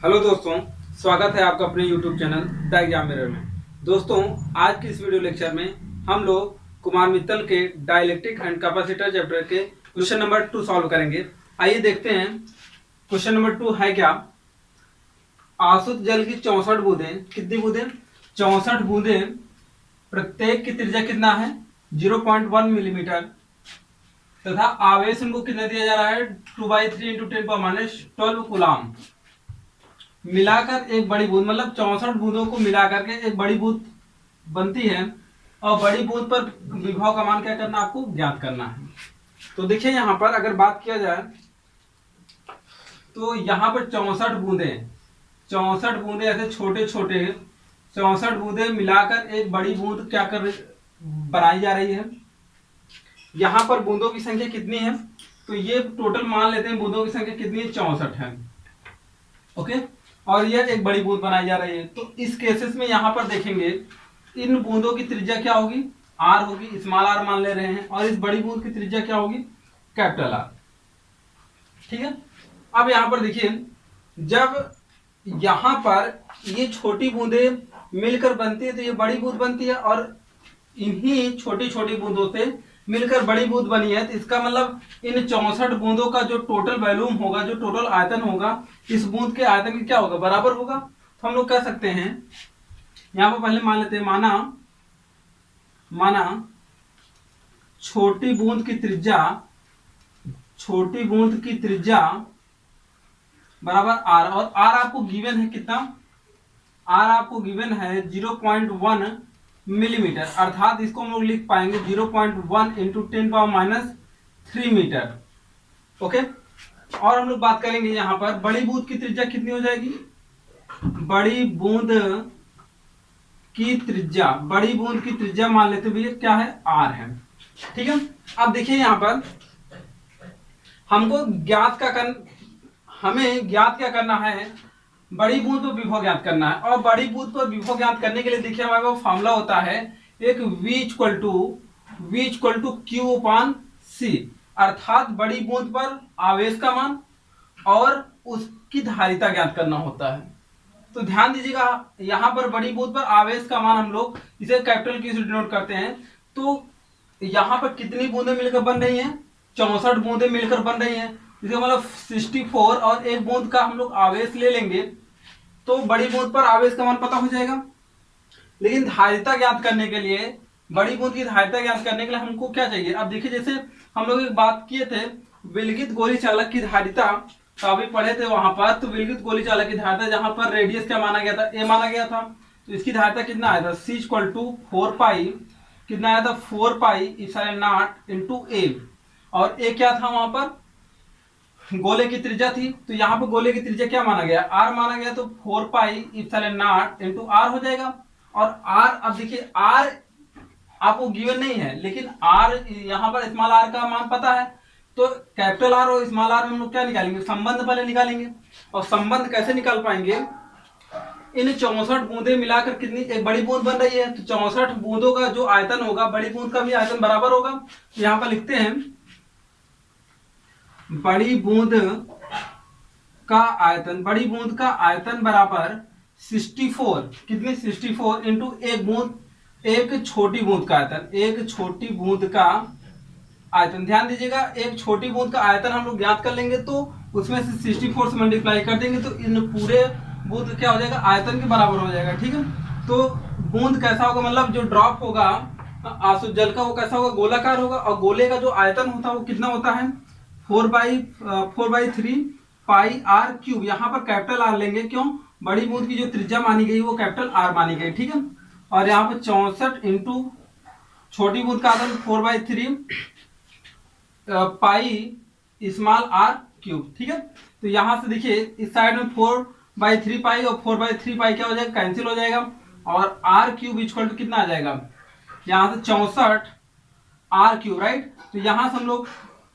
Hello दोस्तों, स्वागत है आपका अपने YouTube channel the exam mirror में। दोस्तों, आज की इस वीडियो लेक्चर में हम लोग कुमार मित्तल के डाइलेक्ट्रिक एंड कैपेसिटर चैप्टर के क्वेश्चन नंबर 2 सॉल्व करेंगे। आइए देखते हैं क्वेश्चन नंबर 2 है क्या। आसुत जल की 64 बूंदें, कितनी बूंदें? 64 बूंदें, प्रत्येक की त्रिज्या कितना है? 0.1 मिलीमीटर तथा आवेश उनको कितना दिया जा रहा है? 2/3 × 10⁻12 कूलाम। मिलाकर एक बड़ी बूंद, मतलब 64 बूंदों को मिलाकर के एक बड़ी बूंद बनती है और बड़ी बूंद पर विभव का मान क्या करना, आपको ज्ञात करना है। तो देखिए यहां पर अगर बात किया जाए तो यहां पर 64 बूंदे ऐसे छोटे छोटे 64 बूंदे मिलाकर एक बड़ी बूंद क्या कर बनाई जा रही है। यहां पर बूंदों की संख्या कितनी है? तो ये टोटल मान लेते हैं बूंदों की संख्या कितनी है? 64 है। ओके, और यह एक बड़ी बूंद बनाई जा रही है। तो इस केसेस में यहां पर देखेंगे इन बूंदों की त्रिज्या क्या होगी? आर होगी, स्मॉल आर मान ले रहे हैं, और इस बड़ी बूंद की त्रिज्या क्या होगी? Capital R. ठीक है, अब यहां पर देखिए, जब यहां पर ये छोटी बूंदे मिलकर बनती है तो ये बड़ी बूंद बनती है, और इन्हीं छोटी छोटी बूंदों से मिलकर बड़ी बूंद बनी है। तो इसका मतलब इन 64 बूंदों का जो टोटल वॉल्यूम होगा, जो टोटल आयतन होगा, इस बूंद के आयतन की क्या होगा? बराबर होगा। तो हम लोग कह सकते हैं, यहां पर पहले मान लेते हैं, माना छोटी बूंद की त्रिज्या बराबर आर, और आर आपको गिवन है कितना? आर आपको गिवन है 0.1 मिलीमीटर, अर्थात इसको हम लोग लिख पाएंगे 0.1 × 10⁻³ मीटर। ओके, और हम लोग बात करेंगे यहां पर बड़ी बूंद की त्रिज्या कितनी हो जाएगी? बड़ी बूंद की त्रिज्या मान लेते भैया क्या है? आर है। ठीक है, अब देखिए यहां पर हमें ज्ञात क्या करना है? बड़ी बूंद पर विभव ज्ञात करना है। और बड़ी बूंद पर विभव ज्ञात करने के लिए देखिए हमारे पास फॉर्मूला होता है एक V = Q/C, अर्थात बड़ी बूंद पर आवेश का मान और उसकी धारिता ज्ञात करना होता है। तो ध्यान दीजिएगा, यहां पर बड़ी बूंद पर आवेश का मान हम लोग इसे कैपिटल Q से डिनोट करते हैं। तो यहां पर कितनी बूंदें मिलकर बन रही हैं? 64 बूंदें मिलकर बन रही हैं। इसका मतलब 64, और एक बूंद का हम लोग आवेश ले लेंगे तो बड़ी बूंद पर आवेश का मान पता हो जाएगा। लेकिन धारिता ज्ञात करने के लिए, बड़ी बूंद की धारिता ज्ञात करने के लिए हमको क्या चाहिए? अब देखिए, जैसे हम लोग एक बात किए थे विलगित गोली चालक की धारिता, तो अभी पढ़े थे वहां पर। तो विलगित गोली चालक की धारिता जहां पर रेडियस क्या माना गया था? ए माना गया था। तो इसकी धारिता कितना आया था? C = 4π, कितना आया था? 4πε0 × A, और ए क्या था वहां पर? गोले की त्रिज्या थी। तो यहाँ पर गोले की त्रिज्या क्या माना गया? आर माना गया। तो 4πε0 × आर हो जाएगा। और आर, अब देखिए आर आपको गिवन नहीं है, लेकिन आर यहाँ पर स्मॉल आर का मान पता है। तो कैपिटल आर और स्मॉल आर में हम लोग क्या निकालेंगे? संबंध पहले निकालेंगे। और संबंध कैसे निकाल पाएंगे? इन 64 बूंदे मिलाकर कितनी एक बड़ी बूंद बन रही है। तो 64 बूंदों का जो आयतन होगा, बड़ी बूंद का भी आयतन बराबर होगा। तो यहाँ पर लिखते हैं बड़ी बूंद का आयतन बराबर 64, कितनी? 64 × एक छोटी बूंद का आयतन। एक छोटी बूंद का आयतन, ध्यान दीजिएगा, एक छोटी बूंद का आयतन हम लोग ज्ञात कर लेंगे तो उसमें से 64 से मल्टीप्लाई कर देंगे तो इन पूरे बूंद क्या हो जाएगा? आयतन के बराबर हो जाएगा। ठीक है, तो बूंद कैसा होगा? मतलब जो ड्रॉप होगा आसुत जल का, वो कैसा होगा? गोलाकार होगा। और गोले का जो आयतन होता है वो कितना होता है? 4/3 πr³। यहाँ पर कैपिटल आर लेंगे, क्यों? बड़ी बूंद की जो त्रिज्या मानी गई वो कैपिटल आर मानी गई। ठीक है, और यहाँ पर 64 × छोटी बूंद का आयतन 4/3 πr³। ठीक है, तो यहां से देखिए इस साइड में 4/3 π और 4/3 π क्या हो जाएगा? कैंसिल हो जाएगा। और r³ = कितना आ जाएगा? यहां से 64 r³, राइट। तो यहां से हम लोग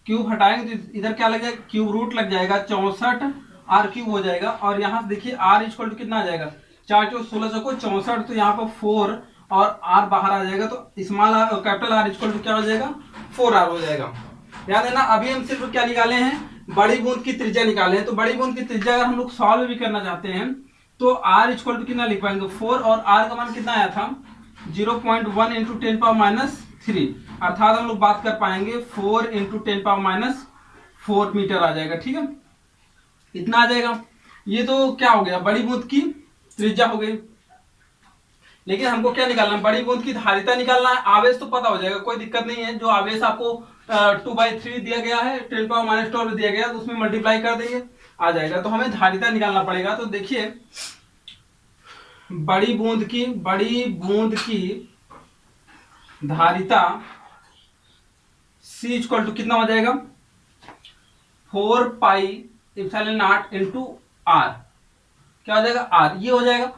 क्यूब हटाएंगे तो इधर क्या लग जाएगा? क्यूब रूट लग जाएगा, 64 r³ हो जाएगा। और यहाँ से देखिए r = कितना आ जाएगा? 4 × 16 64। तो यहाँ पर 4 और r बाहर आ जाएगा, तो स्मॉल आर कैपिटल R = क्या हो जाएगा? 4r हो जाएगा। ध्यान देना, अभी हम सिर्फ क्या निकाले हैं? बड़ी बूंद की त्रिज्या निकाले हैं, तो बड़ी बूंद की त्रिज्या अगर हम लोग सॉल्व भी करना चाहते हैं तो r इक्वल टू कितना लिख पाएंगे 4, और r का मान कितना आया था 0.1 इंटू 10 पावर माइनस 3, अर्थात हम लोग बात कर पाएंगे 4 इंटू 10 पावर माइनस 4 मीटर आ जाएगा। ठीक है, इतना आ जाएगा। ये तो क्या हो गया, बड़ी बूंद की त्रिज्या हो गई। लेकिन हमको क्या निकालना है, बड़ी बूंद की धारिता निकालना है। आवेश तो पता हो जाएगा, कोई दिक्कत नहीं है। जो आवेश आपको 2/3 दिया गया है, 10 पावर माइनस 12 दिया गया है, तो उसमें मल्टीप्लाई कर देंगे, आ जाएगा। तो हमें धारिता निकालना पड़ेगा। तो देखिए बड़ी बूंद की धारिता C इक्वल टू कितना हो जाएगा 4 pi epsilon not into R, क्या हो जाएगा R, ये हो जाएगा।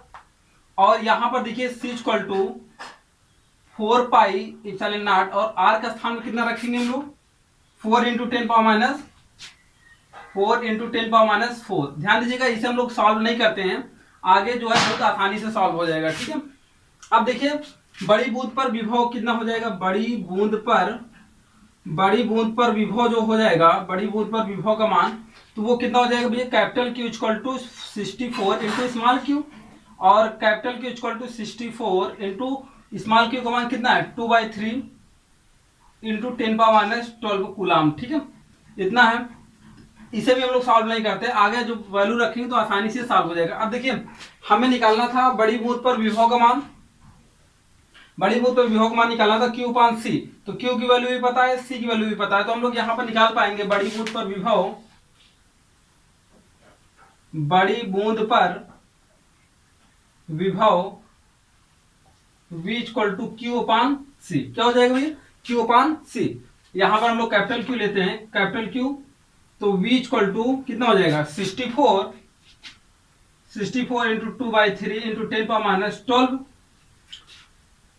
और यहां पर देखिए C equal to 4 pi epsilon naught, और R का स्थान में कितना रखेंगे हम लोग 4 इंटू 10 पावर माइनस 4। ध्यान दीजिएगा, इसे हम लोग सॉल्व नहीं करते हैं, आगे जो है बहुत आसानी से सॉल्व हो जाएगा। ठीक है, अब देखिए बड़ी बूंद पर विभव कितना हो जाएगा, बड़ी बूंद पर विभव जो हो जाएगा, बड़ी बूंद पर विभव का मान, तो वो कितना हो जाएगा भैया, capital Q equal to 64 into small q, और capital Q equal to 64 into small q का मान कितना है 2/3 इंटू 10 पावर माइनस 12 कूलाम। ठीक है, इतना है। इसे भी हम लोग सॉल्व नहीं करते, आगे जो वैल्यू रखेंगे तो आसानी से सॉल्व हो जाएगा। अब देखिए हमें निकालना था बड़ी बूंद पर विभव का मान, बड़ी बूंद पर विभव का मान निकालना था Q/C, तो Q की वैल्यू भी पता है, C की वैल्यू भी पता है, तो हम लोग यहां पर निकाल पाएंगे बड़ी बूंद पर विभव V इक्वल टू Q/C, क्या हो जाएगा भैया Q/C। यहां पर हम लोग कैपिटल Q लेते हैं, कैपिटल Q, तो V इक्वल टू कितना हो जाएगा 64 इंटू 2/3 इंटू 10 पावर माइनस 12,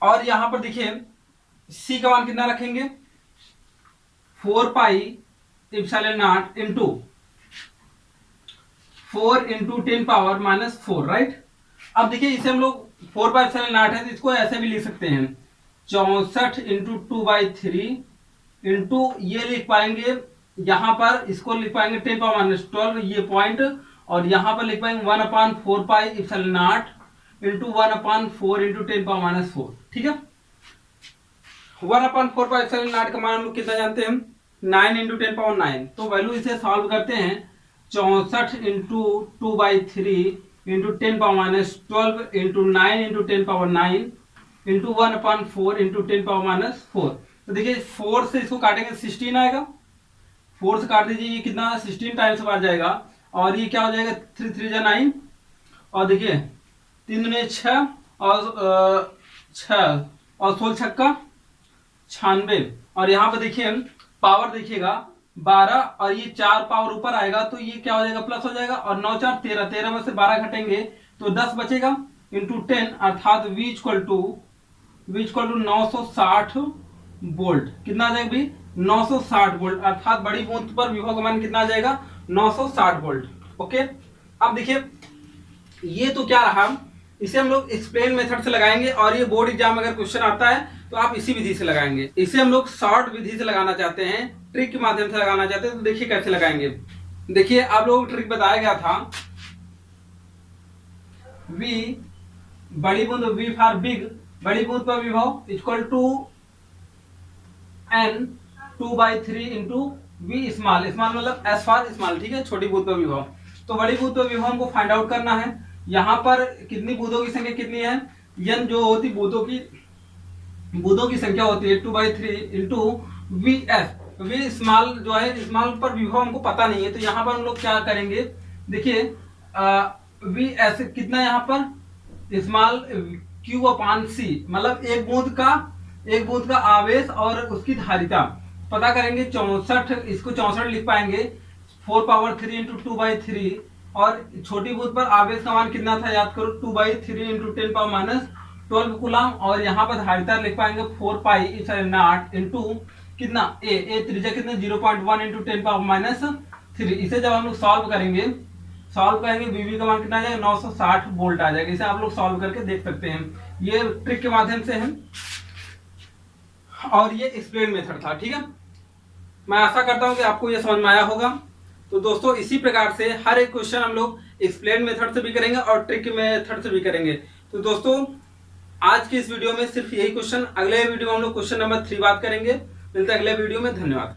और यहां पर देखिए C का मान कितना रखेंगे 4 pi epsilon not into 4 into 10 power minus 4, right. अब देखिए इसे हम लोग 4 पाई एप्सिलॉन नॉट है, तो इसको ऐसे भी लिख सकते हैं 64 इंटू 2/3 इंटू ये लिख पाएंगे, यहां पर इसको लिख पाएंगे 10 पावर माइनस 12 ये पॉइंट, और यहां पर लिख पाएंगे 1/4 पाई epsilon not into 1/4 into 10 power minus 4। ठीक है, 1/4 पाई एप्सिलॉन नॉट का मान हम लोग कितना जानते हैं 9 इंटू 10 पावर 9, तो वैल्यू इसे सॉल्व करते हैं 64 into 2/3 into 10 power minus 12 into 9 into 10 power 9 into 1/4 into 10 power minus 4। तो देखिए 4 से इसको काटेंगे 16 आएगा, 4 से काट दीजिए, ये कितना 16 टाइम्स बार जाएगा, और ये क्या हो जाएगा 3 3 जा 9, और देखिए 3 में 6 और 6 और 16 छक्का 96, और यहाँ पे देखिए पावर देखिएगा 12, और ये 4 पावर ऊपर आएगा तो ये क्या हो जाएगा प्लस हो जाएगा, और 9 4 13, 13 में से 12 घटेंगे तो 10 बचेगा इंटू 10, अर्थात V इक्वल टू 960 वोल्ट। कितना आ जाएगा भाई 960 वोल्ट, अर्थात बड़ी बूंद पर विभव का मान कितना आ जाएगा 960 वोल्ट। ओके, अब देखिए ये तो क्या रहा, इसे हम लोग एक्सप्लेन मेथड से लगाएंगे, और ये बोर्ड एग्जाम अगर क्वेश्चन आता है तो आप इसी विधि से लगाएंगे। इसे हम लोग शॉर्ट विधि से लगाना चाहते हैं, ट्रिक के माध्यम से लगाना चाहते हैं, तो देखिए कैसे लगाएंगे। देखिए आप लोगों को ट्रिक बताया गया था, V बड़ी बूंद V फॉर बिग, बड़ी बूंद पर विभव equal to N 2/3 into V small, small मतलब S फॉर स्मॉल। ठीक है, छोटी बूंद पर विभव, तो बड़ी बूंद पर विभव हमको फाइंड आउट करना है। यहाँ पर कितनी बूंदों की संख्या कितनी है, N जो होती बूंदों की संख्या होती है 2/3 इंटू V स्मॉल जो है, स्मॉल पर विभव हमको पता नहीं है, तो यहाँ पर हम लोग क्या करेंगे, देखिए VS कितना यहाँ पर स्मॉल Q/C, मतलब एक बूंद का आवेश और उसकी धारिता पता करेंगे 64, इसको 64 लिख पाएंगे 4 पावर 3 इंटू 2/3, और छोटी बूंद पर आवेश का मान कितना था याद करो 2/3 इंटू 10 पावर माइनस 12 कूलम, और यहाँ पर धारिता लिख पाएंगे 4 पाई एप्सिलॉन नॉट इंटू कितना ए त्रिज्या कितना 0.1 इंटू 10 पावर माइनस 3। इसे जब हम लोग सॉल्व करेंगे बीबी का मान कितना आ जाएगा 960 वोल्ट आ जाएगा। इसे आप लोग सॉल्व करके देख सकते हैं, ये ट्रिक के माध्यम से है, और ये एक्सप्लेन मेथड था। ठीक है, मैं आशा करता हूं कि आपको ये समझ में आया होगा। तो दोस्तों इसी प्रकार से हर एक क्वेश्चन हम लोग एक्सप्लेन मेथड से भी करेंगे और ट्रिक मेथड से भी करेंगे। तो दोस्तों आज की इस वीडियो में सिर्फ यही क्वेश्चन, अगले वीडियो में हम लोग क्वेश्चन नंबर 3 बात करेंगे। मिलते हैं अगले वीडियो में, धन्यवाद।